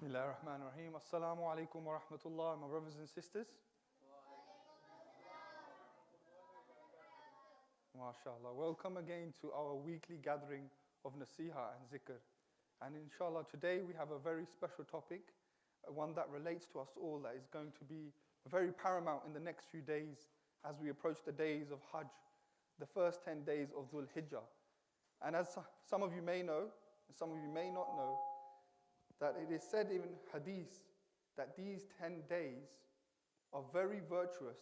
Bismillah ar-Rahman ar-Rahim. Assalamu alaikum wa rahmatullah, my brothers and sisters. MashaAllah. Welcome again to our weekly gathering of Nasiha and Zikr. And inshallah, today we have a very special topic, one that relates to us all, that is going to be very paramount in the next few days as we approach the days of Hajj, the first 10 days of Dhuʻl-Hijjah. And as some of you may know, and some of you may not know, that it is said in hadith that these 10 days are very virtuous,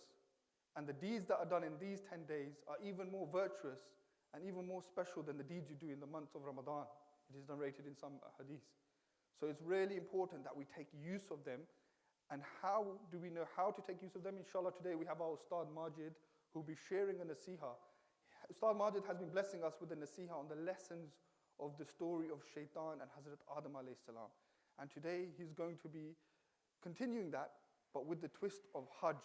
and the deeds that are done in these 10 days are even more virtuous and even more special than the deeds you do in the month of Ramadan. It is narrated in some hadith. So it's really important that we take use of them. And how do we know how to take use of them? Inshallah, today we have our Ustadh Majid, who will be sharing a nasiha. Ustadh Majid has been blessing us with a nasiha on the lessons of the story of Shaitan and Hazrat Adam alayhi salam. And today he's going to be continuing that, but with the twist of Hajj.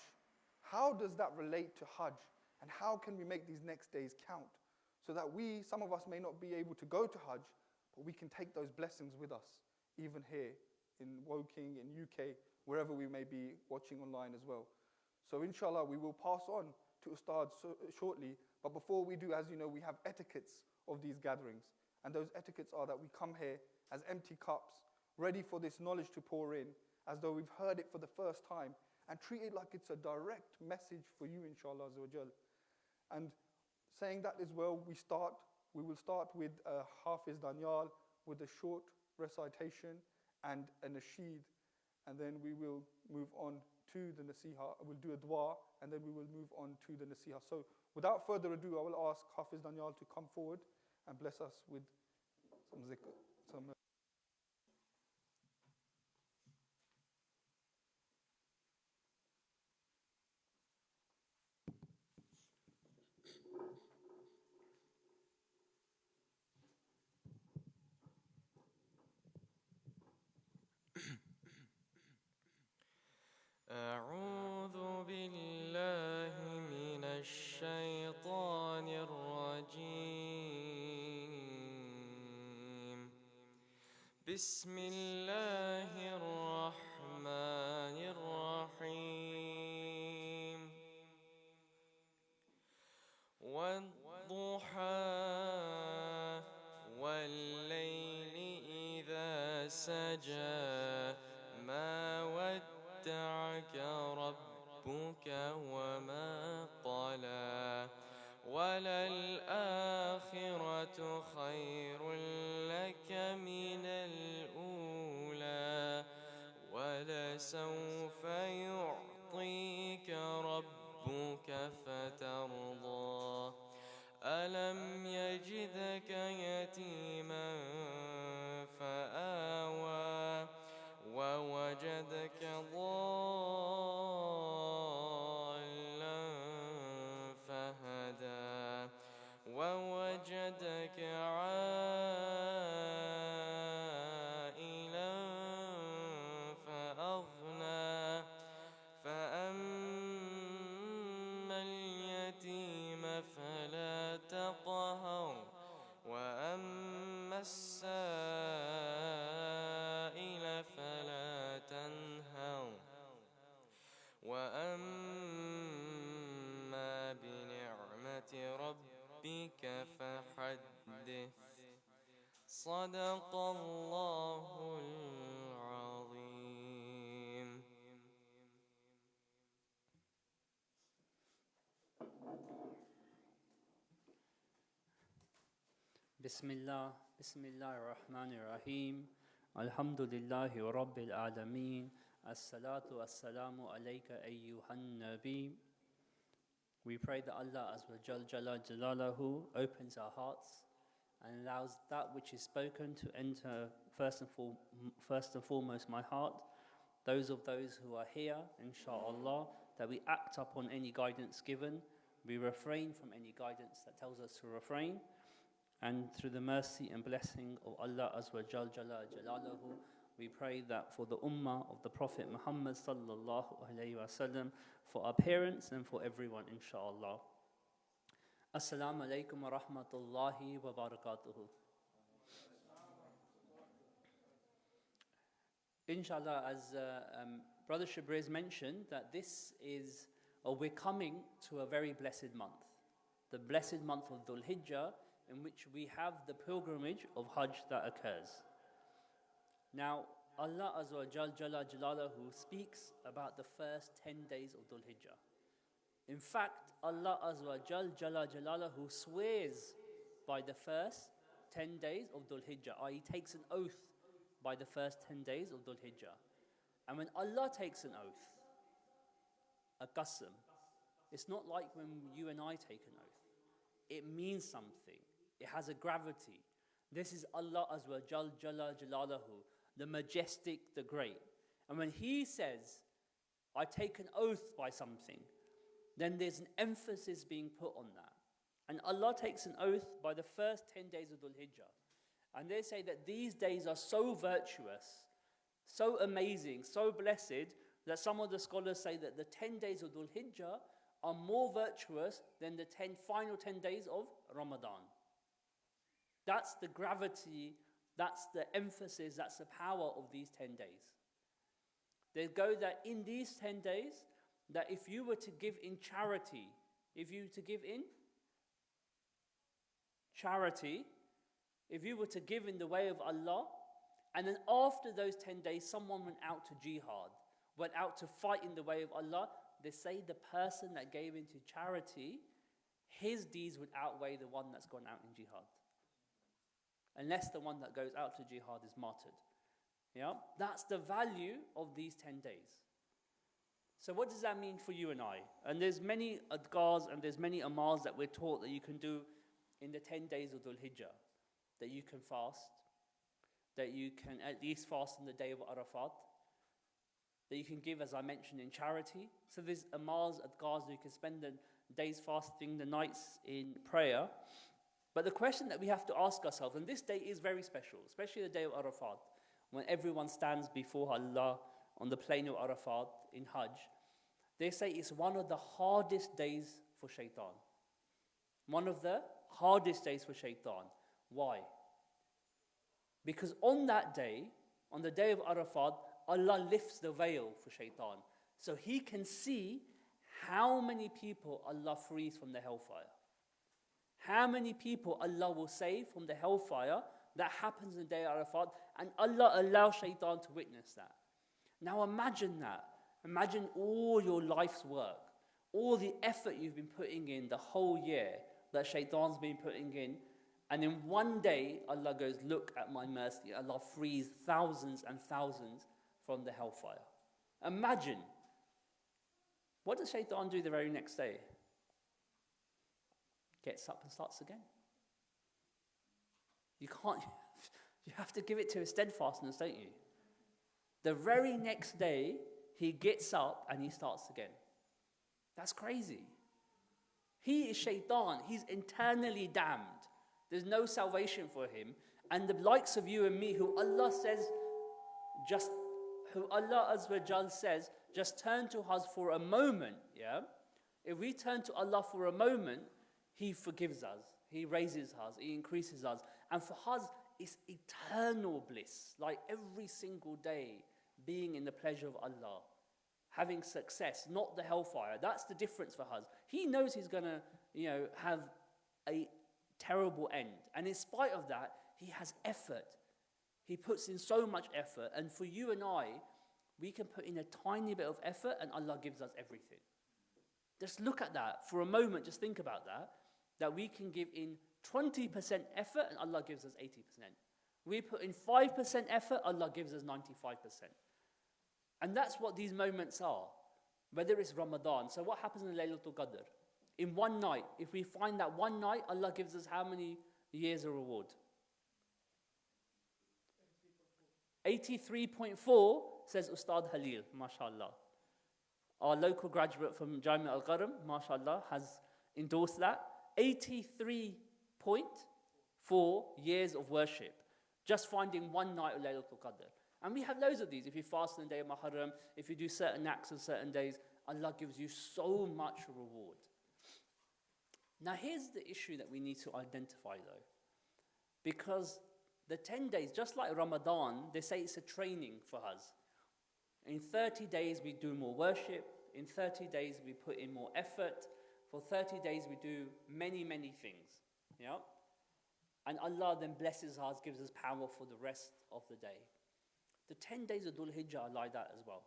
How does that relate to Hajj? And how can we make these next days count? So that some of us may not be able to go to Hajj, but we can take those blessings with us, even here in Woking, in UK, wherever we may be watching online as well. So inshallah, we will pass on to Ustadh shortly. But before we do, as you know, we have etiquettes of these gatherings. And those etiquettes are that we come here as empty cups, ready for this knowledge to pour in, as though we've heard it for the first time, and treat it like it's a direct message for you, inshallah azza wa jal. And saying that as well, we will start with Hafiz Danyal with a short recitation and a nasheed, and then we will move on to the nasiha. We'll do a dua, and then we will move on to the nasiha. So without further ado, I will ask Hafiz Danyal to come forward and bless us with some zikr. أعوذ بالله من الشيطان الرجيم بسم الله الرحمن الرحيم والضحى والليل إذا سجى ما ودعك ربك وما قلى وللآخرة خير لك من الأولى ولسوف يعطيك ربك فترضى ألم يجدك يتيما فآوى ووجدك ضالا فهدى ووجدك عائلا فأغنى فأما اليتيم فلا تقهر وأما السائل فلا تنهر وأما بنعمة ربك فحدث صدق الله العظيم. Bismillah ar-Rahman ar-Rahim. Alhamdulillahi Rabbil Alameen. As-salatu was-salamu alayka ayyuhan nabi. We pray that Allah Azza wa Jalaluhu opens our hearts and allows that which is spoken to enter first and foremost my heart. Those who are here, inshallah, that we act upon any guidance given, we refrain from any guidance that tells us to refrain. And through the mercy and blessing of Allah Azza wa Jalaluhu, we pray that for the ummah of the Prophet Muhammad sallallahu alayhi wa sallam, for our parents and for everyone, inshallah. Assalamu alaikum wa rahmatullahi wa barakatuhu. Inshallah, as Brother Shabriz mentioned, that this is, or we're coming to a very blessed month. The blessed month of Dhuʻl-Hijjah, in which we have the pilgrimage of Hajj that occurs. Now, Allah Azza wa Jalla Jalaluhu speaks about the first 10 days of Dhuʻl-Hijjah. In fact, Allah Azza wa Jalla Jalaluhu swears by the first 10 days of Dhuʻl-Hijjah, i.e. takes an oath by the first 10 days of Dhuʻl-Hijjah. And when Allah takes an oath, a qasam, it's not like when you and I take an oath. It means something. It has a gravity. This is Allah Azza wa Jalla Jalaluhu, the majestic, the great. And when He says, I take an oath by something, then there's an emphasis being put on that. And Allah takes an oath by the first 10 days of Dhuʻl-Hijjah. And they say that these days are so virtuous, so amazing, so blessed, that some of the scholars say that the 10 days of Dhuʻl-Hijjah are more virtuous than the final 10 days of Ramadan. That's the gravity, that's the emphasis, that's the power of these 10 days. They go that in these 10 days, that if you were to give in charity, if you were to give in the way of Allah, and then after those 10 days, someone went out to jihad, went out to fight in the way of Allah, they say the person that gave into charity, his deeds would outweigh the one that's gone out in jihad. Unless the one that goes out to jihad is martyred. Yeah? That's the value of these 10 days. So what does that mean for you and I? And there's many adhkars and there's many amals that we're taught that you can do in the 10 days of Dhuʻl-Hijjah. That you can fast, that you can at least fast on the day of Arafat, that you can give, as I mentioned, in charity. So there's amals, adhkars, you can spend the days fasting, the nights in prayer. But the question that we have to ask ourselves, and this day is very special, especially the day of Arafat, when everyone stands before Allah on the plain of Arafat in Hajj, they say it's one of the hardest days for shaitan. One of the hardest days for shaitan. Why? Because on that day, on the day of Arafat, Allah lifts the veil for shaitan. So he can see how many people Allah frees from the hellfire. How many people Allah will save from the hellfire. That happens on the day of Arafat. And Allah allows shaitan to witness that. Now imagine that. Imagine all your life's work. All the effort you've been putting in the whole year that shaitan's been putting in. And in one day, Allah goes, look at my mercy. Allah frees thousands and thousands from the hellfire. Imagine. What does shaitan do the very next day? Gets up and starts again. You have to give it to his steadfastness, don't you? The very next day, he gets up and he starts again. That's crazy. He is shaitan. He's internally damned. There's no salvation for him. And the likes of you and me, who Allah Azza wa Jal says, just turn to us for a moment, yeah? If we turn to Allah for a moment, He forgives us, He raises us, He increases us. And for us, it's eternal bliss, like every single day being in the pleasure of Allah, having success, not the hellfire. That's the difference for us. He knows he's going to, have a terrible end. And in spite of that, he has effort. He puts in so much effort. And for you and I, we can put in a tiny bit of effort and Allah gives us everything. Just look at that for a moment. Just think about that we can give in 20% effort and Allah gives us 80%. We put in 5% effort, Allah gives us 95%. And that's what these moments are, whether it's Ramadan. So what happens in Laylatul Qadr? In one night, if we find that one night, Allah gives us how many years of reward? 83.4, says Ustadh Halil, mashallah. Our local graduate from Jami Al-Qaram, mashallah, has endorsed that. 83.4 years of worship, just finding one night of Laylatul Qadr. And we have loads of these. If you fast on the day of Muharram, if you do certain acts on certain days, Allah gives you so much reward. Now here's the issue that we need to identify though. Because the 10 days, just like Ramadan, they say it's a training for us. In 30 days, we do more worship. In 30 days, we put in more effort. For 30 days, we do many, many things. Yeah? And Allah then blesses us, gives us power for the rest of the day. The 10 days of Dhuʻl-Hijjah are like that as well.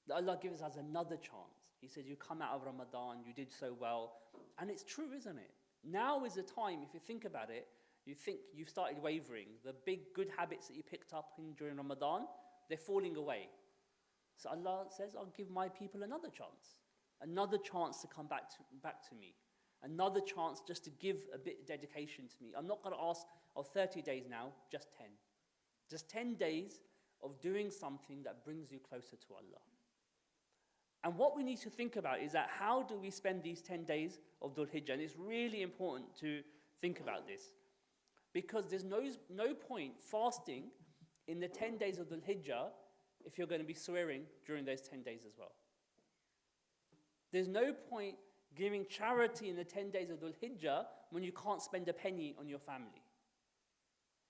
That Allah gives us another chance. He says, you come out of Ramadan, you did so well. And it's true, isn't it? Now is the time, if you think about it, you think you've started wavering. The big good habits that you picked up during Ramadan, they're falling away. So Allah says, I'll give my people another chance to come back to me, another chance just to give a bit of dedication to me. I'm not going to ask of 30 days now, just 10. Just 10 days of doing something that brings you closer to Allah. And what we need to think about is that how do we spend these 10 days of Dhuʻl-Hijjah? And it's really important to think about this. Because there's no point fasting in the 10 days of Dhuʻl-Hijjah if you're going to be swearing during those 10 days as well. There's no point giving charity in the 10 days of Dhuʻl-Hijjah when you can't spend a penny on your family.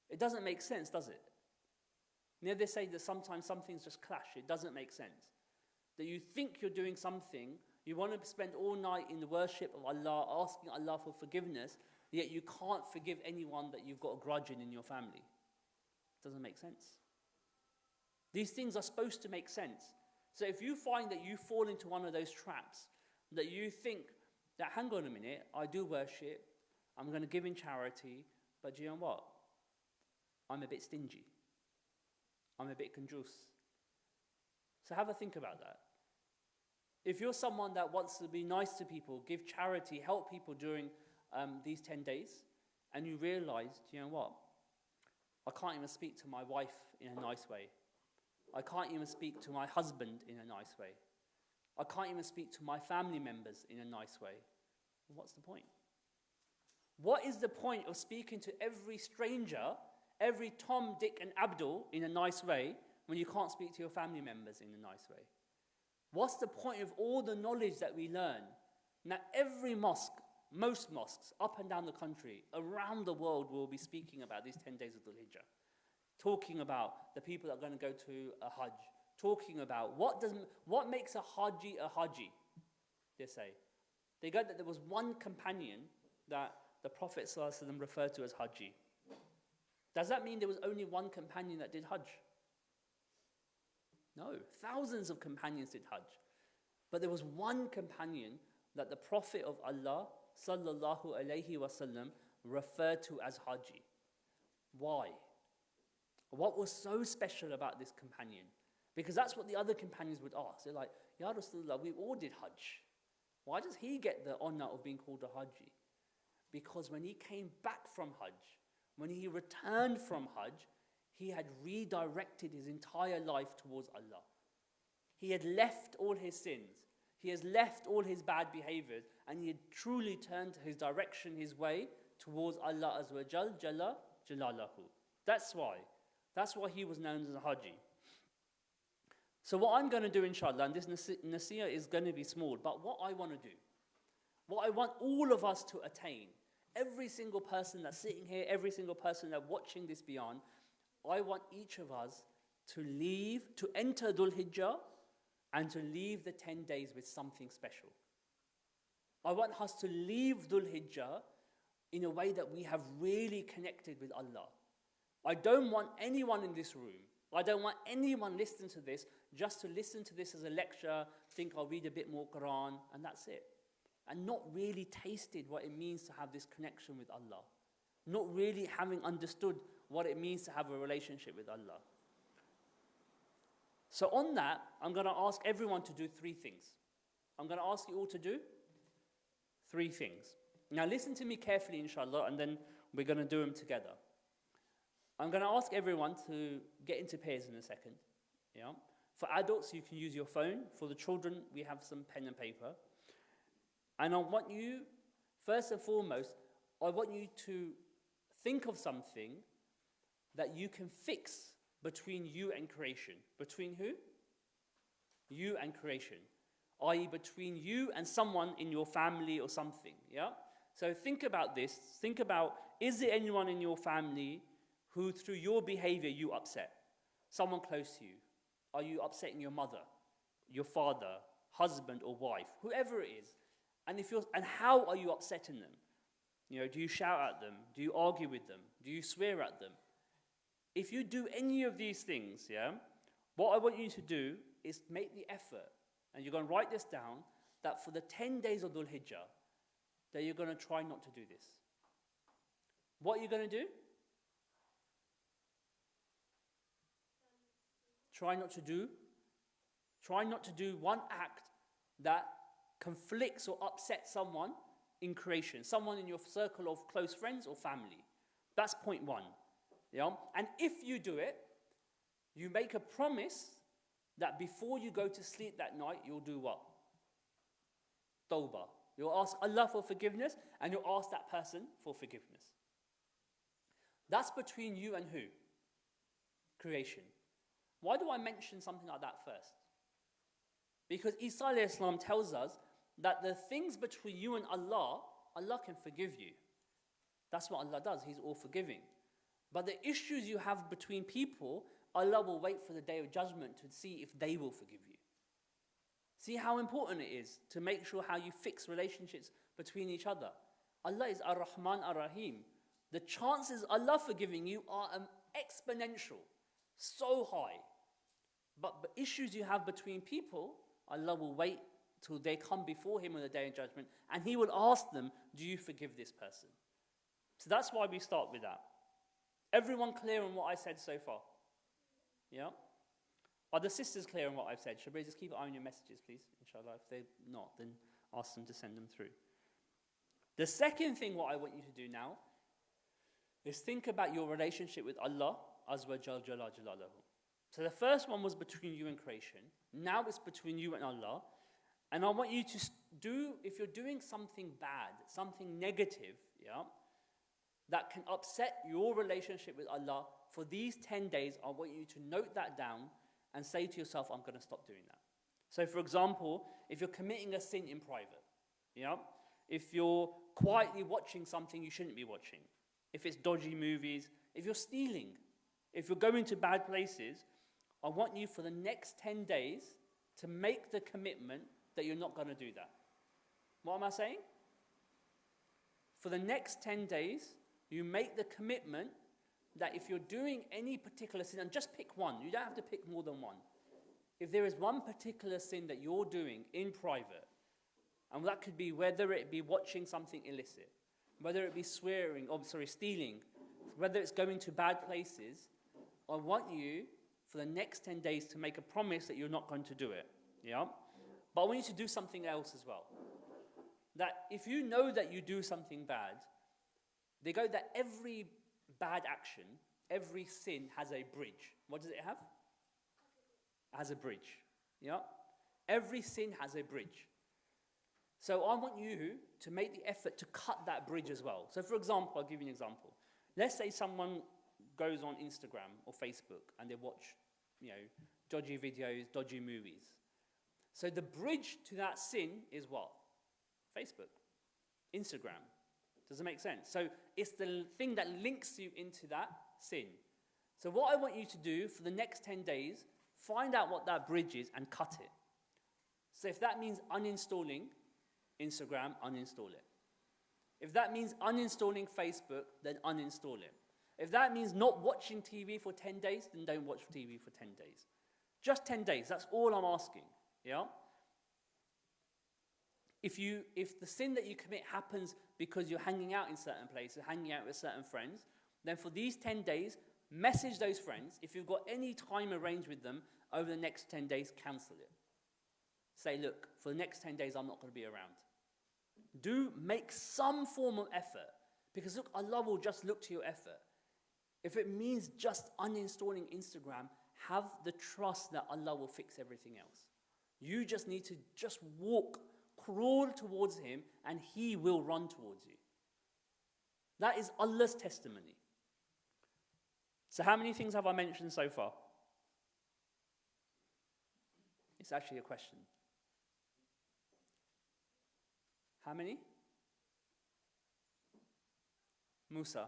It doesn't make sense, does it? You know, they say that sometimes some things just clash. It doesn't make sense. That you think you're doing something, you want to spend all night in the worship of Allah, asking Allah for forgiveness, yet you can't forgive anyone that you've got a grudge in your family. It doesn't make sense. These things are supposed to make sense. So if you find that you fall into one of those traps, that you think that, hang on a minute, I do worship, I'm going to give in charity, but do you know what? I'm a bit stingy. I'm a bit conjuice. So have a think about that. If you're someone that wants to be nice to people, give charity, help people during these 10 days, and you realize, do you know what? I can't even speak to my wife in a nice way. I can't even speak to my husband in a nice way. I can't even speak to my family members in a nice way. What's the point? What is the point of speaking to every stranger, every Tom, Dick, and Abdul in a nice way when you can't speak to your family members in a nice way? What's the point of all the knowledge that we learn? Now, every mosque, most mosques, up and down the country, around the world, will be speaking about these 10 days of Dhuʻl-Hijjah. Talking about the people that are going to go to a Hajj. Talking about what makes a Haji, they say. They got that there was one companion that the Prophet ﷺ referred to as Haji. Does that mean there was only one companion that did Hajj? No, thousands of companions did Hajj. But there was one companion that the Prophet of Allah sallallahu alaihi wasallam referred to as Haji. Why? What was so special about this companion? Because that's what the other companions would ask. They're like, Ya Rasulullah, we all did Hajj. Why does he get the honor of being called a Haji? Because when he came back from Hajj, when he returned from Hajj, he had redirected his entire life towards Allah. He had left all his sins. He has left all his bad behaviors, and he had truly turned his direction, his way, towards Allah Azza wa Jalla Jalalahu. That's why. That's why he was known as a Haji. So what I'm going to do, inshallah, and this nasiyah is going to be small, but what I want to do, what I want all of us to attain, every single person that's sitting here, every single person that's watching this beyond, I want each of us to enter Dhuʻl-Hijjah and to leave the 10 days with something special. I want us to leave Dhuʻl-Hijjah in a way that we have really connected with Allah. I don't want anyone in this room, I don't want anyone listening to this just to listen to this as a lecture, think I'll read a bit more Quran, and that's it. And not really tasted what it means to have this connection with Allah. Not really having understood what it means to have a relationship with Allah. So on that, I'm going to ask everyone to do 3 things. I'm going to ask you all to do 3 things. Now listen to me carefully, inshallah, and then we're going to do them together. I'm going to ask everyone to get into pairs in a second. Yeah? For adults, you can use your phone. For the children, we have some pen and paper. And I want you, first and foremost, I want you to think of something that you can fix between you and creation. Between who? You and creation. I.e. between you and someone in your family or something. Yeah? So think about this. Think about, is there anyone in your family who through your behavior you upset? Someone close to you. are you upsetting your mother, your father, husband or wife, whoever it is? And how are you upsetting them? Do you shout at them? Do you argue with them? Do you swear at them? If you do any of these things, what I want you to do is make the effort, and you're going to write this down, that for the 10 days of Dhuʻl-Hijjah, that you're going to try not to do this. What are you going to do? Try not to do one act that conflicts or upsets someone in creation, someone in your circle of close friends or family. That's point one. And if you do it, you make a promise that before you go to sleep that night, you'll do what? Tawbah. You'll ask Allah for forgiveness, and you'll ask that person for forgiveness. That's between you and who? Creation. Why do I mention something like that first? Because Isa alayhi salam tells us that the things between you and Allah, Allah can forgive you. That's what Allah does. He's all forgiving. But the issues you have between people, Allah will wait for the day of judgment to see if they will forgive you. See how important it is to make sure how you fix relationships between each other. Allah is Ar-Rahman Ar-Rahim. The chances Allah forgiving you are exponential, so high. But the issues you have between people, Allah will wait till they come before Him on the day of judgment, and He will ask them, do you forgive this person? So that's why we start with that. Everyone clear on what I said so far? Yeah? Are the sisters clear on what I've said? Should we just keep an eye on your messages, please? Inshallah. If they're not, then ask them to send them through. The second thing what I want you to do now is think about your relationship with Allah Azza wa Jalaluhu. So the first one was between you and creation. Now it's between you and Allah. And I want you to do, if you're doing something bad, something negative, that can upset your relationship with Allah, for these 10 days, I want you to note that down and say to yourself, I'm going to stop doing that. So for example, if you're committing a sin in private, if you're quietly watching something you shouldn't be watching, if it's dodgy movies, if you're stealing, if you're going to bad places, I want you for the next 10 days to make the commitment that you're not going to do that. What am I saying? For the next 10 days, you make the commitment that if you're doing any particular sin, and just pick one, you don't have to pick more than one. If there is one particular sin that you're doing in private, and that could be whether it be watching something illicit, whether it be stealing, whether it's going to bad places, I want you for the next 10 days to make a promise that you're not going to do it. But I want you to do something else as well. That if you know that you do something bad, they go that every bad action, every sin has a bridge. What does it have? It has a bridge. Every sin has a bridge. So I want you to make the effort to cut that bridge as well. So for example, I'll give you an example. Let's say someone goes on Instagram or Facebook and they watch, dodgy videos, dodgy movies. So the bridge to that sin is what? Facebook, Instagram. Does it make sense? So it's the thing that links you into that sin. So what I want you to do for the next 10 days, find out what that bridge is and cut it. So if that means uninstalling Instagram, uninstall it. If that means uninstalling Facebook, then uninstall it. If that means not watching TV for 10 days, then don't watch TV for 10 days. Just 10 days, that's all I'm asking. If the sin that you commit happens because you're hanging out in certain places, hanging out with certain friends, then for these 10 days, message those friends. If you've got any time arranged with them over the next 10 days, cancel it. Say, look, for the next 10 days, I'm not going to be around. Do make some form of effort, because look, Allah will just look to your effort. If it means just uninstalling Instagram, have the trust that Allah will fix everything else. You just need to just crawl towards Him, and He will run towards you. That is Allah's testimony. So how many things have I mentioned so far? It's actually a question. How many? Musa,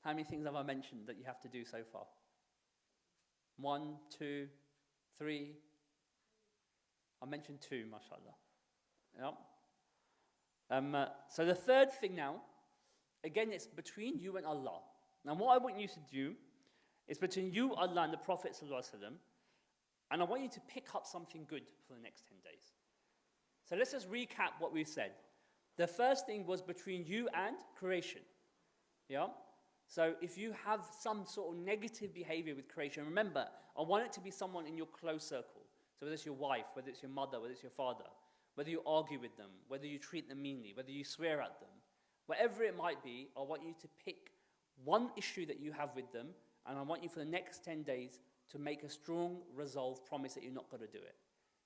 how many things have I mentioned that you have to do so far? 1, 2, 3. I mentioned 2, mashallah. Yeah. So the third thing now, again, it's between you and Allah. Now what I want you to do is between you, Allah, and the Prophet ﷺ, and I want you to pick up something good for the next 10 days. So let's just recap what we've said. The first thing was between you and creation. Yeah? So if you have some sort of negative behavior with creation, remember, I want it to be someone in your close circle. So whether it's your wife, whether it's your mother, whether it's your father, whether you argue with them, whether you treat them meanly, whether you swear at them, whatever it might be, I want you to pick one issue that you have with them, and I want you for the next 10 days to make a strong, resolved promise that you're not going to do it.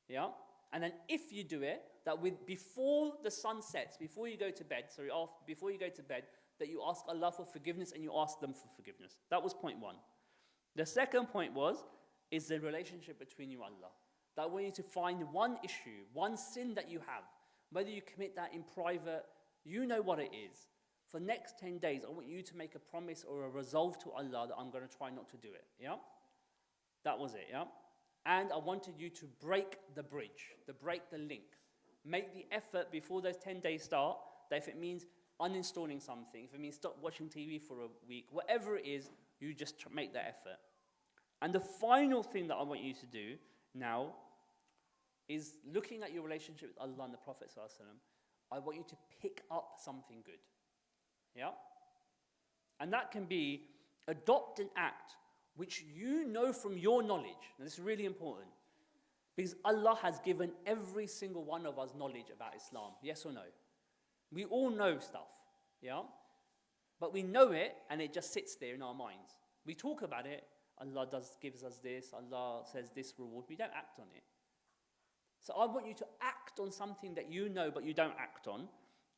Yeah? And then if you do it, that before the sun sets, before you go to bed, before you go to bed, that you ask Allah for forgiveness and you ask them for forgiveness. That was point 1. The second point is the relationship between you and Allah. That I want you to find one issue, one sin that you have, whether you commit that in private, you know what it is. For the next 10 days, I want you to make a promise or a resolve to Allah that I'm going to try not to do it. Yeah? That was it, yeah? And I wanted you to break the bridge, to break the link. Make the effort before those 10 days start, that if it means uninstalling something, if it means stop watching TV for a week, whatever it is, you just make that effort. And the final thing that I want you to do now is looking at your relationship with Allah and the Prophet ﷺ, I want you to pick up something good. Yeah? And that can be adopt an act which you know from your knowledge. Now this is really important. Because Allah has given every single one of us knowledge about Islam. Yes or no? We all know stuff. Yeah? But we know it and it just sits there in our minds. We talk about it. Allah gives us this. Allah says this reward. We don't act on it. So I want you to act on something that you know but you don't act on.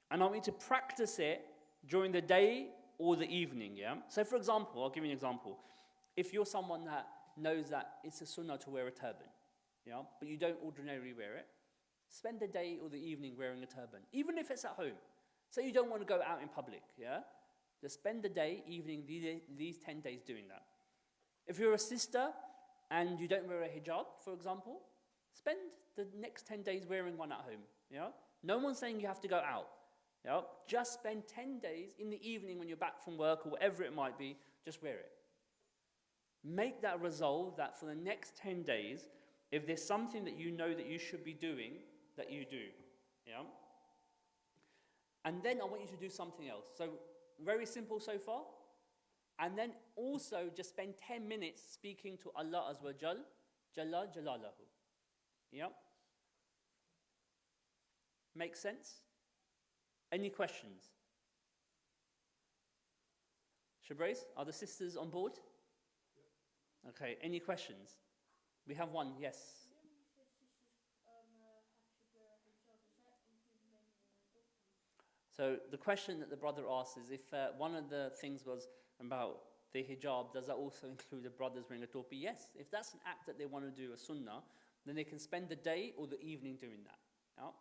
And I want you to practice it during the day or the evening. Yeah? So for example, I'll give you an example. If you're someone that knows that it's a sunnah to wear a turban, yeah, but you don't ordinarily wear it, spend the day or the evening wearing a turban, even if it's at home. So you don't want to go out in public, yeah? Just spend the day, evening, these 10 days doing that. If you're a sister and you don't wear a hijab, for example, spend the next 10 days wearing one at home, yeah? No one's saying you have to go out, yeah? Just spend 10 days in the evening when you're back from work or whatever it might be, just wear it. Make that resolve that for the next 10 days, if there's something that you know that you should be doing, that you do. Yeah? And then I want you to do something else. So, very simple so far. And then also just spend 10 minutes speaking to Allah Azza wa Jalla Jalalahu. Yeah? Make sense? Any questions? Shabrace, are the sisters on board? Okay, any questions? We have one, yes. So the question that the brother asked is if one of the things was about the hijab, does that also include the brothers wearing a topi? Yes, if that's an act that they want to do, a sunnah, then they can spend the day or the evening doing that. Yeah?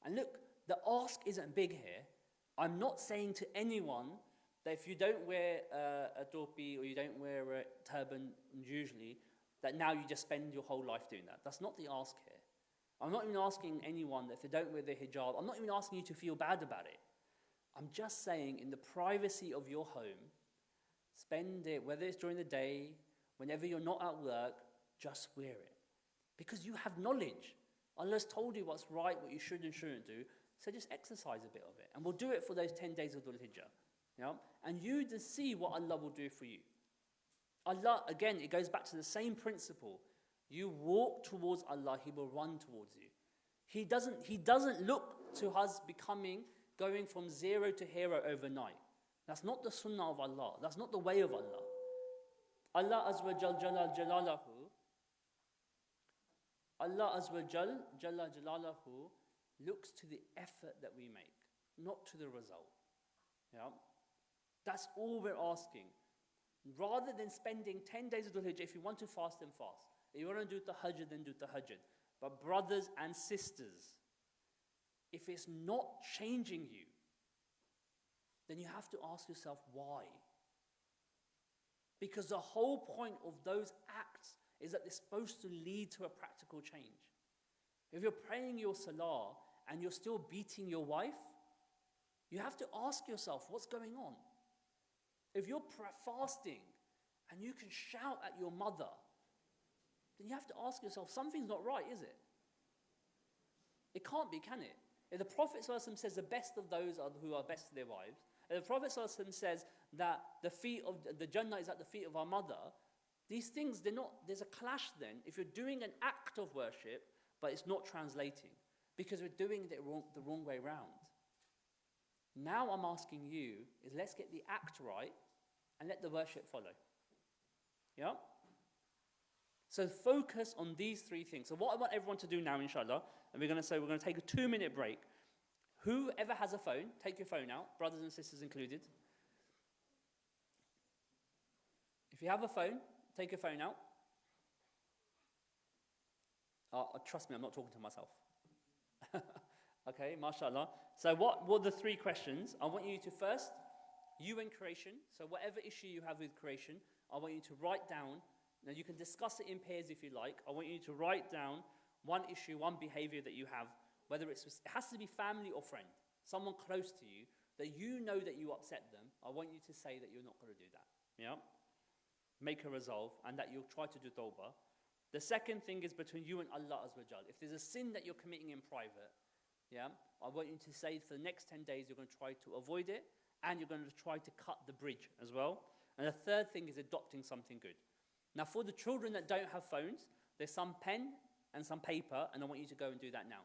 And look, the ask isn't big here. I'm not saying to anyone that if you don't wear a topi or you don't wear a turban usually, that now you just spend your whole life doing that. That's not the ask here. I'm not even asking anyone that if they don't wear their hijab, I'm not even asking you to feel bad about it. I'm just saying in the privacy of your home, spend it, whether it's during the day, whenever you're not at work, just wear it. Because you have knowledge. Allah's told you what's right, what you should and shouldn't do, so just exercise a bit of it. And we'll do it for those 10 days of Dhuʻl-Hijjah. Yeah? And you just see what Allah will do for you. Allah, again, it goes back to the same principle. You walk towards Allah, He will run towards you. He doesn't look to us going from zero to hero overnight. That's not the sunnah of Allah. That's not the way of Allah. Allah Azza wa Jalalahu, Allah Azza wa Jalalahu looks to the effort that we make, not to the result. Yeah? That's all we're asking. Rather than spending 10 days of Dhuʻl-Hijjah, if you want to fast, then fast. If you want to do tahajjud, then do tahajjud. But brothers and sisters, if it's not changing you, then you have to ask yourself why. Because the whole point of those acts is that it's supposed to lead to a practical change. If you're praying your salah and you're still beating your wife, you have to ask yourself, what's going on? If you're fasting and you can shout at your mother, then you have to ask yourself, something's not right, is it? It can't be, can it? If the Prophet ﷺ says the best of those are who are best to their wives, if the Prophet ﷺ says that the Jannah is at the feet of our mother, these things, there's a clash then if you're doing an act of worship, but it's not translating, because we're doing it the wrong way round. Now I'm asking you is let's get the act right and let the worship follow. Yeah? So focus on these three things. So what I want everyone to do now, inshallah, and we're going to take a 2-minute break. Whoever has a phone, take your phone out, brothers and sisters included. If you have a phone, take your phone out. Trust me, I'm not talking to myself. Okay, mashallah. So what were the 3 questions? I want you to first, you and creation, so whatever issue you have with creation, I want you to write down. Now you can discuss it in pairs if you like. I want you to write down one issue, one behavior that you have, whether it has to be family or friend, someone close to you, that you know that you upset them. I want you to say that you're not going to do that. Yeah? Make a resolve, and that you'll try to do tawbah. The second thing is between you and Allah Azza wa Jal. If there's a sin that you're committing in private, yeah, I want you to say for the next 10 days you're going to try to avoid it, and you're going to try to cut the bridge as well. And the third thing is adopting something good. Now for the children that don't have phones, there's some pen and some paper, and I want you to go and do that now.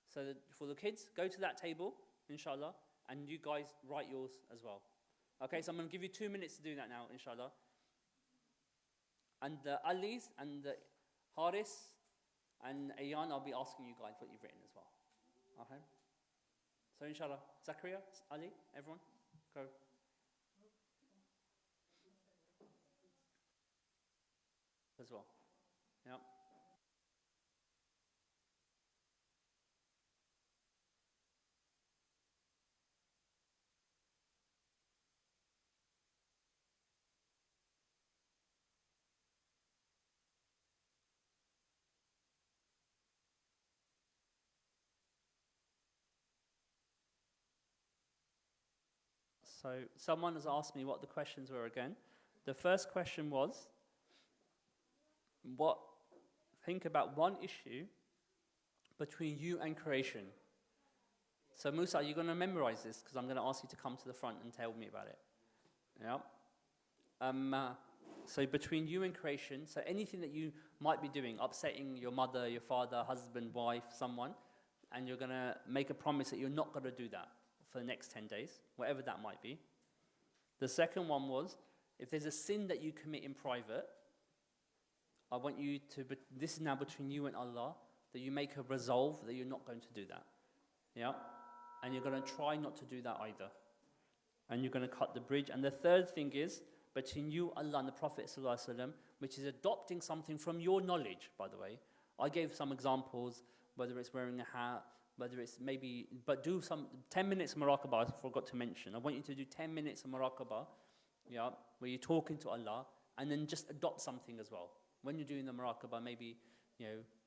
So that for the kids, go to that table, inshallah, and you guys write yours as well. Okay, so I'm going to give you 2 minutes to do that now, inshallah. And the Ali's and the Haris and Ayan, I'll be asking you guys what you've written as well. Okay? So inshallah, Zakaria, Ali, everyone, go. As well. Yeah. So someone has asked me what the questions were again. The first question was, think about one issue between you and creation. So Musa, are you going to memorize this? Because I'm going to ask you to come to the front and tell me about it. Yeah. So between you and creation, so anything that you might be doing, upsetting your mother, your father, husband, wife, someone, and you're going to make a promise that you're not going to do that for the next 10 days, whatever that might be. The second one was, if there's a sin that you commit in private, I want you to, this is now between you and Allah, that you make a resolve that you're not going to do that. Yeah? And you're going to try not to do that either. And you're going to cut the bridge. And the third thing is, between you, Allah, and the Prophet ﷺ, which is adopting something from your knowledge, by the way. I gave some examples, whether it's wearing a hat, whether it's maybe, but do some 10 minutes of muraqabah, I forgot to mention. I want you to do 10 minutes of muraqabah, yeah, where you're talking to Allah, and then just adopt something as well. When you're doing the muraqabah, maybe,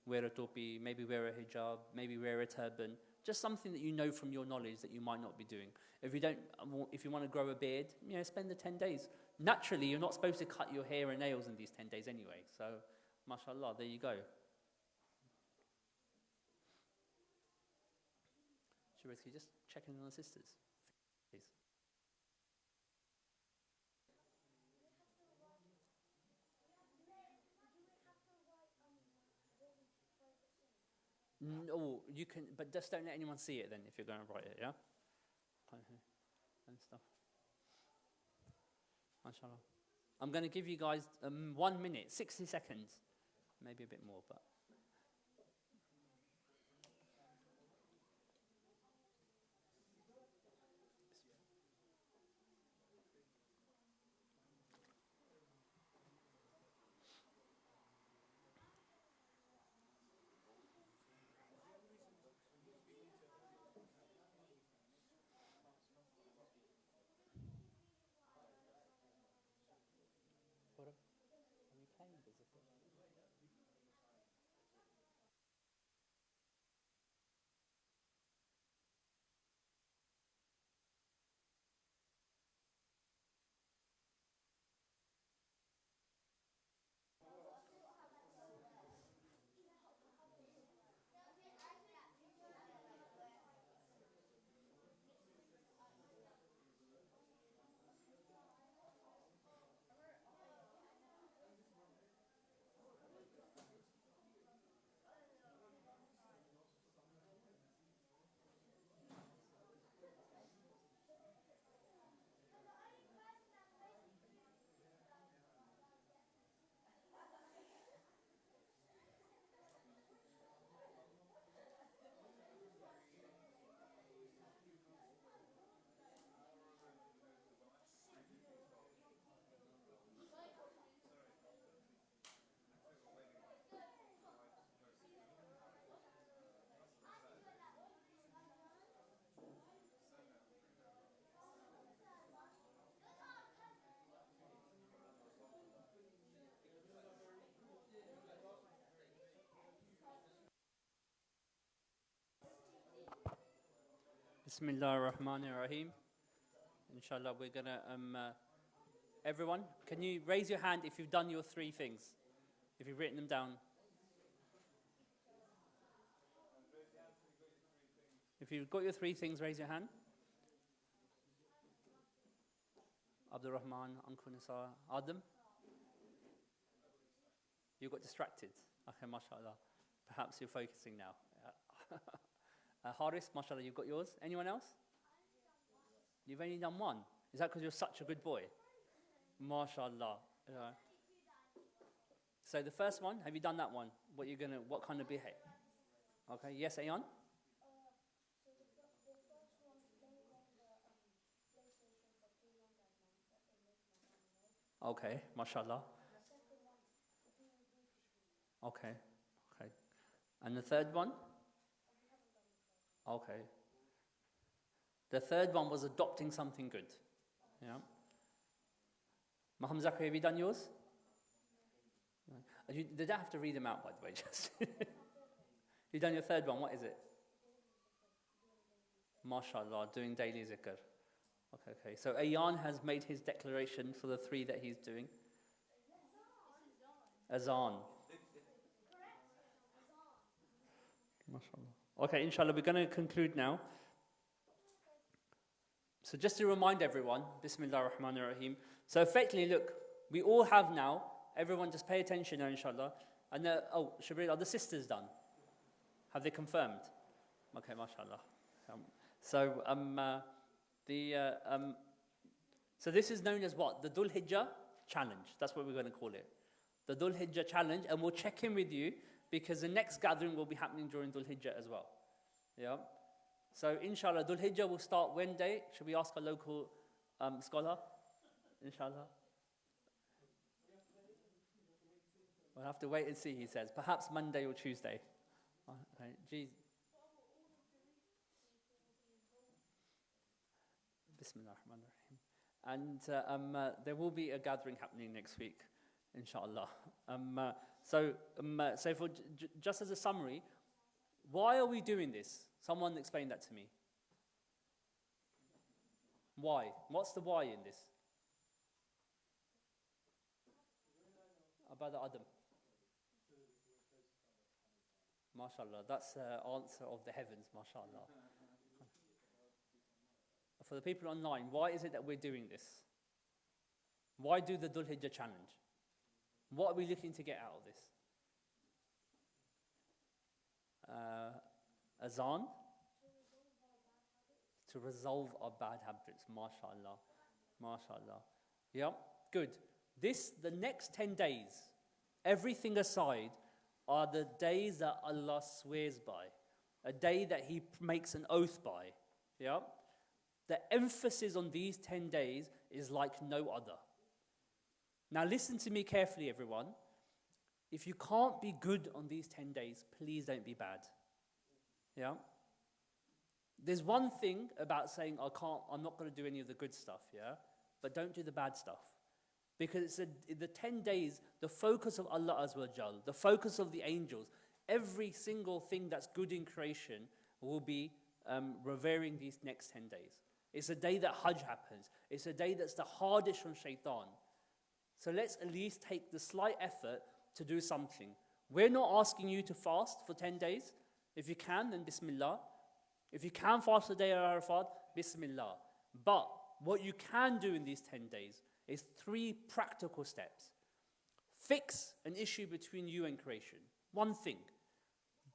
wear a topi, maybe wear a hijab, maybe wear a turban, just something that you know from your knowledge that you might not be doing. If you want to grow a beard, spend the 10 days. Naturally, you're not supposed to cut your hair and nails in these 10 days anyway. So, mashallah, there you go. Shiraz, can you just check in on the sisters, please? No, you can, but just don't let anyone see it then if you're going to write it, yeah? And stuff. MashaAllah. I'm going to give you guys 1 minute, 60 seconds, maybe a bit more, but. Are you playing this? Bismillah ar-Rahman ar-Rahim. Inshallah, we're going to, everyone, can you raise your hand if you've done your 3 things? If you've written them down. If you've got your 3 things, raise your hand. Abdul Rahman, Uncle Nisa, Adam. You got distracted. Okay, mashallah. Perhaps you're focusing now. Haris, mashallah, you've got yours. Anyone else? You've only done 1. Is that because you're such a good boy? Mashallah. So the first one, have you done that one? What kind of behavior? Okay, yes, Ayan? Okay, mashallah. Okay. And the third one? Okay. The third one was adopting something good. Yeah. Muhammad Zakri, have you done yours? You don't have to read them out, by the way. Just you've done your third one. What is it? MashaAllah, doing daily zikr. Okay. So Ayan has made his declaration for the 3 that he's doing. Azan. MashaAllah. Okay, inshallah, we're going to conclude now. So just to remind everyone, Bismillah ar-Rahman ar-Rahim. So effectively, look, we all have now, everyone just pay attention now, inshallah. And Shabril, are the sisters done? Have they confirmed? Okay, mashallah. So this is known as what? The Dhuʻl-Hijjah challenge. That's what we're going to call it. The Dhuʻl-Hijjah challenge, and we'll check in with you because the next gathering will be happening during Dhuʻl-Hijjah as well. Yeah. So inshallah, Dhuʻl-Hijjah will start when day? Should we ask a local scholar? Inshallah. We'll have to wait and see, he says. Perhaps Monday or Tuesday. Okay. Jeez. Bismillah ar-Rahman ar-Rahim. And there will be a gathering happening next week, inshallah. Just as a summary, why are we doing this? Someone explain that to me. Why? What's the why in this? About the Adam. MashaAllah, that's the answer of the heavens, MashaAllah. For the people online, why is it that we're doing this? Why do the Dhuʻl-Hijjah challenge? What are we looking to get out of this? Azan? To resolve our bad habits, mashallah. MashaAllah. Yeah, good. The next 10 days, everything aside, are the days that Allah swears by. A day that He makes an oath by. Yeah? The emphasis on these 10 days is like no other. Now listen to me carefully, everyone. If you can't be good on these 10 days, please don't be bad. Yeah? There's one thing about saying, I'm not going to do any of the good stuff, yeah? But don't do the bad stuff. Because the 10 days, the focus of Allah Azza wa Jal, the focus of the angels, every single thing that's good in creation will be revering these next 10 days. It's a day that Hajj happens. It's a day that's the hardest on shaitan. So let's at least take the slight effort to do something. We're not asking you to fast for 10 days. If you can, then Bismillah. If you can fast the day of Arafat, Bismillah. But what you can do in these 10 days is 3 practical steps. Fix an issue between you and creation. One thing.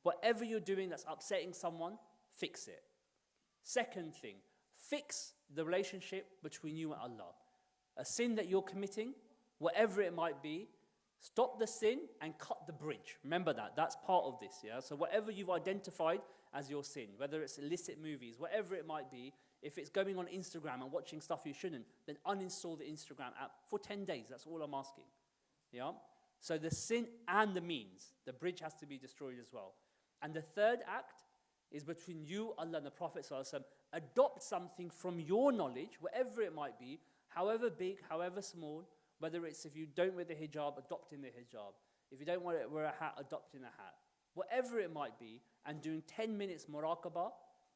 Whatever you're doing that's upsetting someone, fix it. Second thing, fix the relationship between you and Allah. A sin that you're committing, whatever it might be, stop the sin and cut the bridge. Remember that. That's part of this, yeah? So whatever you've identified as your sin, whether it's illicit movies, whatever it might be, if it's going on Instagram and watching stuff you shouldn't, then uninstall the Instagram app for 10 days. That's all I'm asking. Yeah? So the sin and the means, the bridge has to be destroyed as well. And the third act is between you, Allah, and the Prophet ﷺ. Adopt something from your knowledge, whatever it might be, however big, however small, whether it's if you don't wear the hijab, adopting the hijab. If you don't want to wear a hat, adopting a hat. Whatever it might be, and doing 10 minutes muraqabah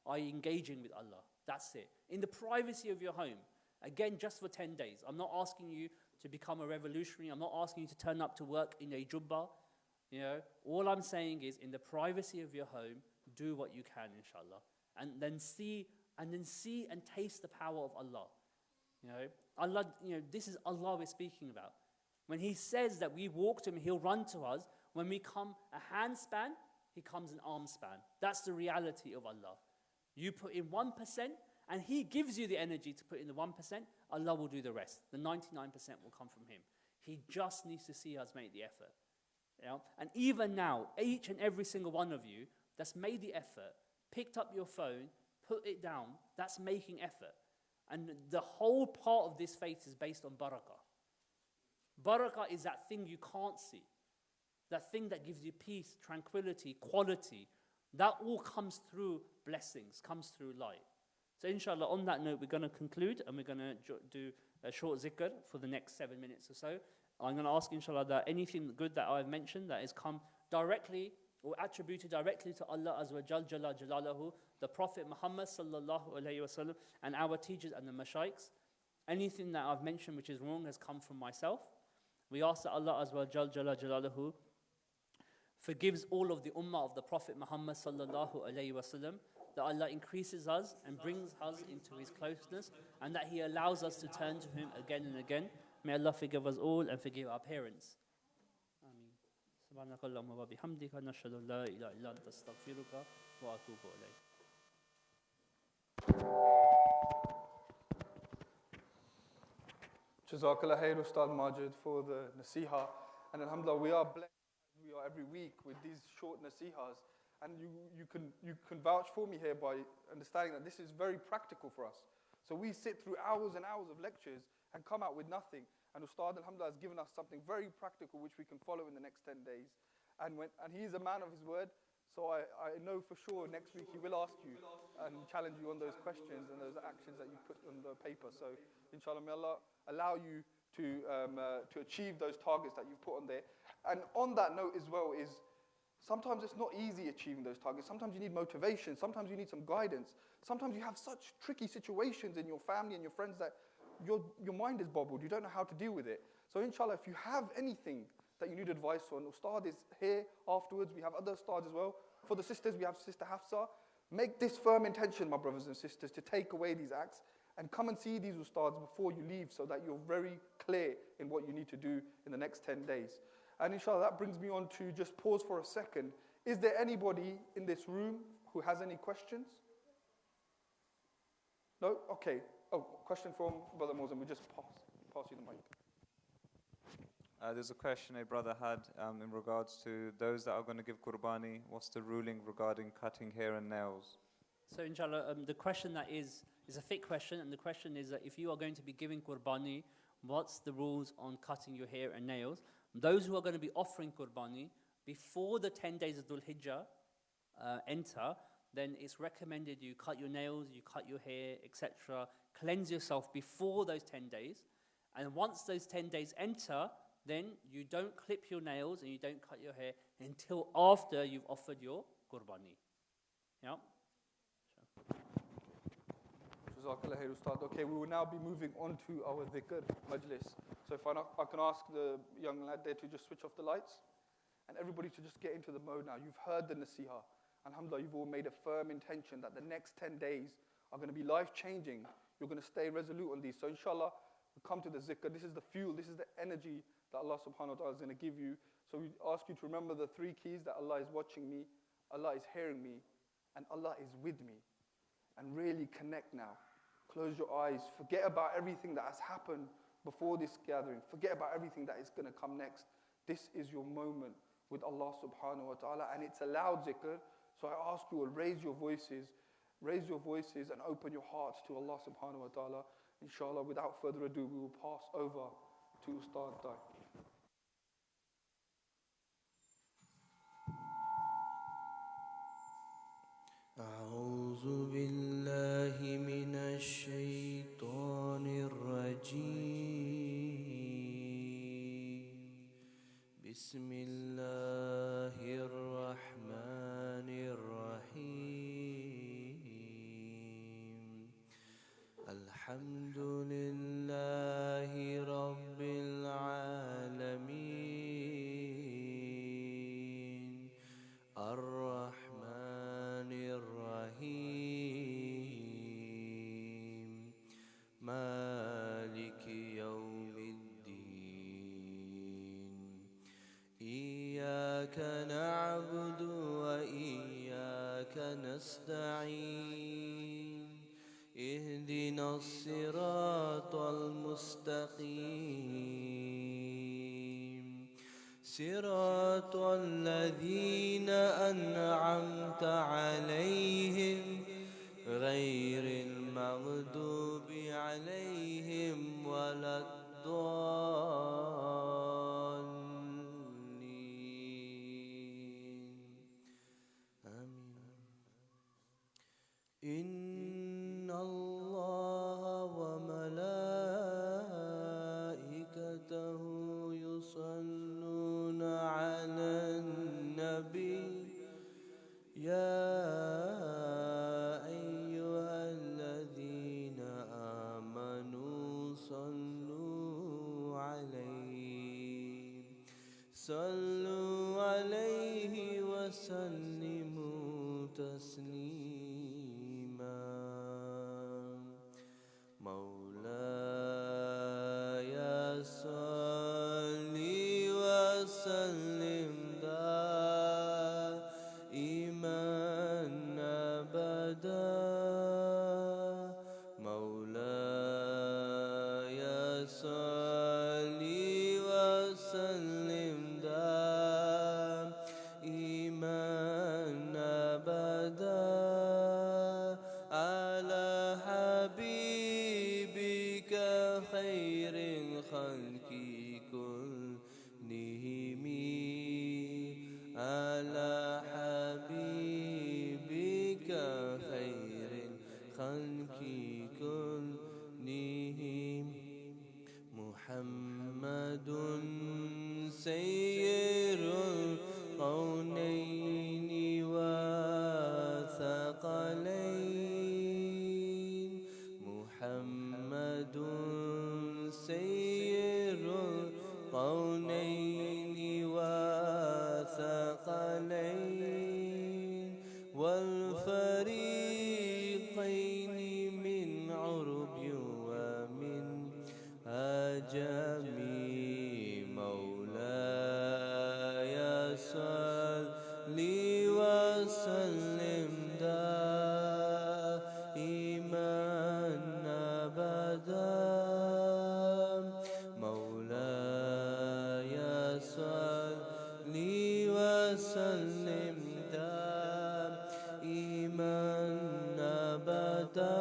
Are you engaging with Allah? That's it. In the privacy of your home. Again, just for 10 days. I'm not asking you to become a revolutionary. I'm not asking you to turn up to work in a jubbah. All I'm saying is, in the privacy of your home, do what you can, inshallah. And then see and taste the power of Allah. Allah, this is Allah we're speaking about. When He says that we walk to Him, He'll run to us. When we come a hand span, He comes an arm span. That's the reality of Allah. You put in 1%, and He gives you the energy to put in the 1%, Allah will do the rest. The 99% will come from Him. He just needs to see us make the effort. And even now, each and every single one of you that's made the effort, picked up your phone, put it down, that's making effort. And the whole part of this faith is based on barakah. Barakah is that thing you can't see. That thing that gives you peace, tranquility, quality. That all comes through blessings, comes through light. So inshallah, on that note, we're going to conclude and we're going to do a short zikr for the next 7 minutes or so. I'm going to ask inshallah that anything good that I've mentioned that has come directly or attributed directly to Allah Azza wa Jalla Jalaluhu, the Prophet Muhammad sallallahu alayhi wasallam, and our teachers and the mashaykhs. Anything that I've mentioned which is wrong has come from myself. We ask that Allah Azza wa Jalla Jalaluhu forgives all of the ummah of the Prophet Muhammad sallallahu alayhi wasallam, that Allah increases us and brings us into His closeness, and that He allows us to turn to Him again and again. May Allah forgive us all and forgive our parents. Ameen. Subhanakallahumma wa bihamdika nashhadu an la ilaha illa anta astaghfiruka wa atubu ilayk. Jazakallah khair, Ustadh Majid, for the nasiha. And alhamdulillah, we are blessed as we are every week with these short nasihas. And you can vouch for me here by understanding that this is very practical for us. So we sit through hours and hours of lectures and come out with nothing. And Ustadh, alhamdulillah, has given us something very practical which we can follow in the next 10 days. And he is a man of his word. So I know for sure next week he will ask you and challenge you on those questions and those actions that you put on the paper. So inshallah, may Allah allow you to achieve those targets that you've put on there. And on that note as well is, sometimes it's not easy achieving those targets. Sometimes you need motivation. Sometimes you need some guidance. Sometimes you have such tricky situations in your family and your friends that your mind is bobbled. You don't know how to deal with it. So inshallah, if you have anything that you need advice on, Ustadh is here afterwards. We have other Ustadhs as well. For the sisters, we have Sister Hafsa. Make this firm intention, my brothers and sisters, to take away these acts and come and see these Ustadhs before you leave so that you're very clear in what you need to do in the next 10 days. And inshallah, that brings me on to just pause for a second. Is there anybody in this room who has any questions? No? Okay. Oh, question from Brother Mozam. We'll just pass you the mic. There's a question a brother had in regards to those that are going to give qurbani. What's the ruling regarding cutting hair and nails? So inshallah, the question that is a fiqh question, and the question is that if you are going to be giving qurbani, what's the rules on cutting your hair and nails? Those who are going to be offering qurbani, before the 10 days of Dhuʻl-Hijjah enter, then it's recommended you cut your nails, you cut your hair, etc. Cleanse yourself before those 10 days. And once those 10 days enter, then you don't clip your nails and you don't cut your hair until after you've offered your qurbani. Yeah? Jazakallah khair, Ustadh. Okay, we will now be moving on to our dhikr majlis. So if I can ask the young lad there to just switch off the lights and everybody to just get into the mode now. You've heard the nasiha. Alhamdulillah, you've all made a firm intention that the next 10 days are going to be life-changing. You're going to stay resolute on these. So inshallah, we come to the zikr. This is the fuel. This is the energy that Allah subhanahu wa ta'ala is going to give you. So we ask you to remember the 3 keys: that Allah is watching me, Allah is hearing me, and Allah is with me. And really connect now. Close your eyes. Forget about everything that has happened before this gathering. Forget about everything that is going to come next. This is your moment with Allah subhanahu wa ta'ala, and it's a loud zikr. So I ask you all, raise your voices and open your hearts to Allah subhanahu wa ta'ala. Inshallah, without further ado, we will pass over to Ustadh Dai. أعوذ بالله من الشيطان الرجيم بسم الله الرحمن الرحيم الحمد لله رب العالمين الرحمن الرحيم مالك يوم الدين إياك نعبد وإياك نستعين اهدنا الصراط المستقيم صراط الذين أنعمت عليهم غير المغضوب عليهم ولا الضالين آمين. إن الله وملائكته يصلون على النبي يا أيها الذين آمنوا صلوا عليه وسلموا تسليما مولاي صل وسلم دائما أبدا مولاي صل وسلم دائما أبدا على حبيبك خير الخلق كلهم على حبيبك خير الخلق كلهم محمد سير الكونين وثقلين محمد سير الكونين وثقلين والفريقين من عرب ومن أجم مولاي صل وسلم دائما أبدا مولاي صل وسلم دائما أبدا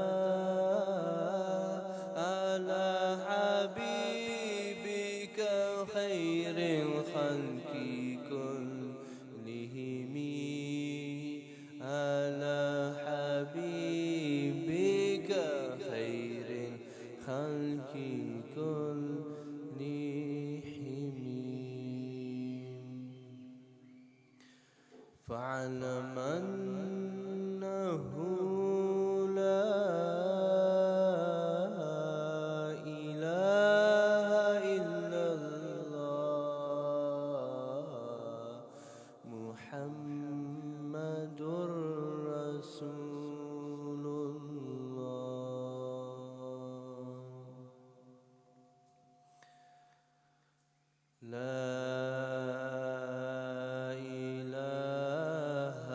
على حبيبك خير الخلق كلهم على حبيبك خير الخلق كلهم فاعلم أنه لا إله إلا الله محمد رسول الله لا إله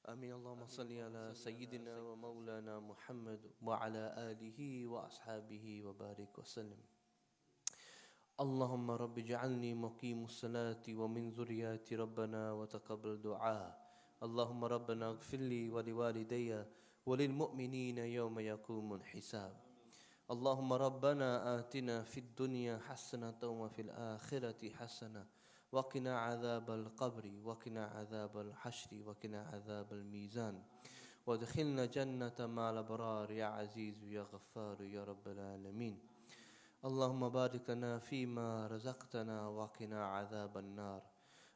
آمين. اللهم صل على سيدنا ومولانا محمد وعلى آله وأصحابه وبارك وسلم. اللهم رب اجعلني مقيم الصلاة ومن ذرياتي ربنا وتقبل دعاء. اللهم ربنا اغفر لي ولوالدي وللمؤمنين يوم يقوم الحساب. اللهم ربنا آتنا في الدنيا حسنة وفي الآخرة حسنة وقنا عذاب القبر وقنا عذاب الحشر وقنا عذاب الميزان وادخلنا جنة مع الأبرار يا عزيز يا غفار يا رب العالمين. اللهم بارك لنا فيما رزقتنا وقنا عذاب النار.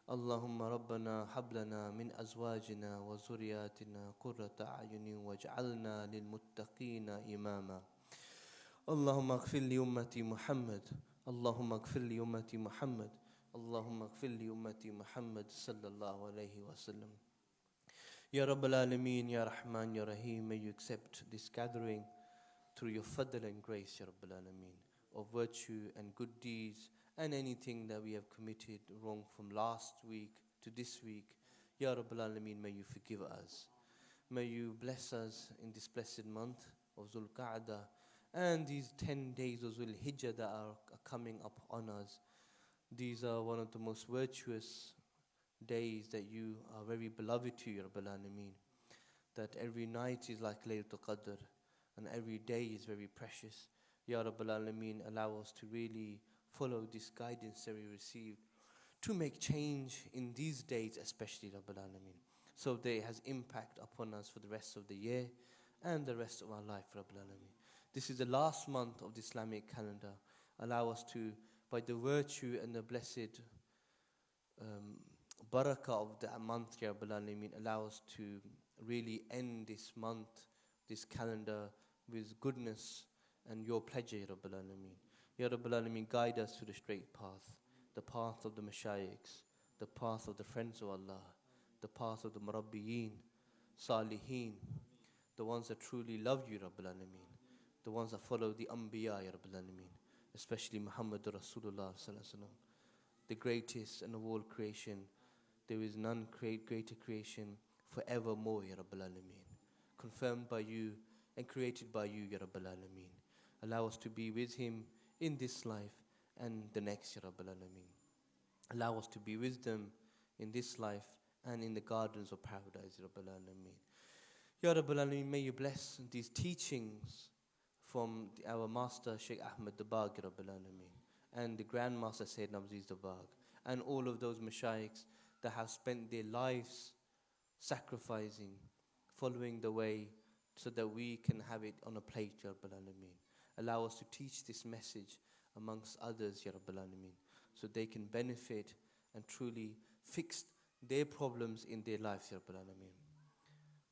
اللهم ربنا هب لنا من أزواجنا وذرياتنا قرة أعين واجعلنا للمتقين إماما. اللهم اغفر لأمة محمد. اللهم اغفر لأمة محمد. اللهم اغفر لأمة محمد صلى الله عليه وسلم. Ya Rabbal Alameen, Ya Rahman, Ya Rahim, may you accept this gathering through your fadl and grace, Ya Rabbal Alameen, of virtue and good deeds and anything that we have committed wrong from last week to this week. Ya Rabbal Alameen, may you forgive us. May you bless us in this blessed month of Dhul-Qa'dah and these 10 days of Dhuʻl-Hijjah that are coming up on us. These are one of the most virtuous days that you are very beloved to, Ya Rabbal Alameen. That every night is like Laylatul Qadr and every day is very precious. Ya Rabbal Alameen, allow us to really follow this guidance that we received to make change in these days, especially, Rabbal Alameen, so that it has impact upon us for the rest of the year and the rest of our life, Rabbal Alameen. This is the last month of the Islamic calendar. Allow us to, by the virtue and the blessed barakah of the month, Ya Rabbal Alameen, allow us to really end this month, this calendar, with goodness and your pleasure, Ya Rabbal Alameen. Ya Rabbal Alameen, guide us to the straight path, the path of the Mashayikhs, the path of the friends of Allah, the path of the Murabbiyin, Salihin, the ones that truly love you, Rabbal Alameen, the ones that follow the Anbiya, Ya Rabbal Alameen, especially Muhammad Rasulullah Sallallahu Alaihi Wasallam, the greatest and of all creation. There is none greater creation forevermore, Ya Rabbal Alameen. Confirmed by you and created by you, Ya Rabbal Alameen. Allow us to be with him in this life and the next, Ya Rabbal Alameen. Allow us to be with them in this life and in the gardens of paradise, Ya Rabbal Alameen. Ya Rabbal Alameen, may you bless these teachings from our master Sheikh Ahmed Dabag, Ya Rabbal Alameen, and the Grandmaster Sayyidina Aziz Dabag, and all of those Mashayikhs that have spent their lives sacrificing, following the way so that we can have it on a plate, Ya Rabbal Alameen. Allow us to teach this message amongst others, Ya Rabbal Alameen, so they can benefit and truly fix their problems in their lives, Ya Rabbal Alameen.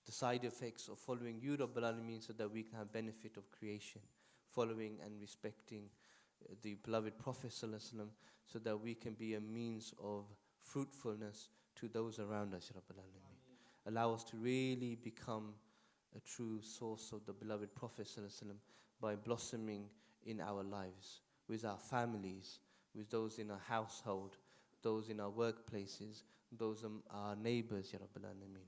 The side effects of following you, Rabbal Alameen, so that we can have benefit of creation, following and respecting the beloved Prophet Sallallahu Alaihi Wasallam, so that we can be a means of fruitfulness to those around us, Rabbal Alameen. Allow us to really become a true source of the beloved Prophet Sallallahu Alaihi Wasallam by blossoming in our lives, with our families, with those in our household, those in our workplaces, those our neighbors, Ya Rabbal Alameen.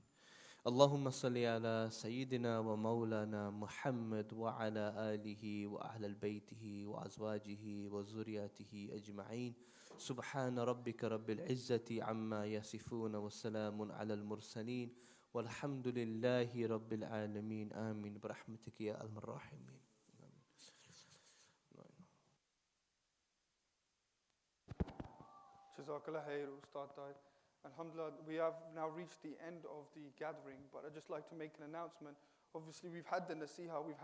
اللهم صل على سيدنا ومولانا محمد وعلى آله وأهل بيته وأزواجه وذرياته أجمعين. سبحان ربك رب العزة عما يصفون والسلام على المرسلين والحمد لله رب العالمين. آمين برحمتك يا أرحم الراحمين. Jazakallah khair, Ustadh. Alhamdulillah, we have now reached the end of the gathering, but I'd just like to make an announcement. Obviously, we've had the nasiha, we've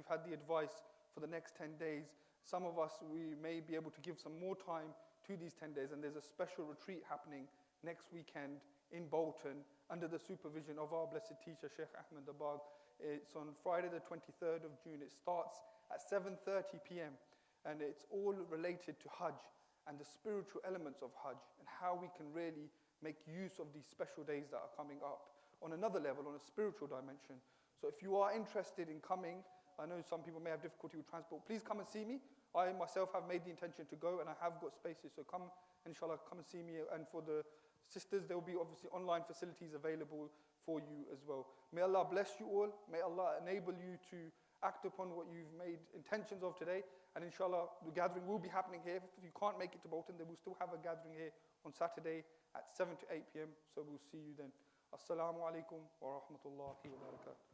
had the advice for the next 10 days. Some of us, we may be able to give some more time to these 10 days, and there's a special retreat happening next weekend in Bolton under the supervision of our blessed teacher, Sheikh Ahmed Dabag. It's on Friday the 23rd of June. It starts at 7:30 p.m. and it's all related to Hajj and the spiritual elements of Hajj and how we can really make use of these special days that are coming up on another level, on a spiritual dimension. So if you are interested in coming, I know some people may have difficulty with transport, please come and see me. I myself have made the intention to go and I have got spaces, so come, inshallah, come and see me. And for the sisters, there will be obviously online facilities available for you as well. May Allah bless you all. May Allah enable you to act upon what you've made intentions of today. And inshallah, the gathering will be happening here. If you can't make it to Bolton, then we'll still have a gathering here on Saturday at 7 to 8 p.m. So we'll see you then. Assalamu alaikum wa rahmatullahi wa barakatuh.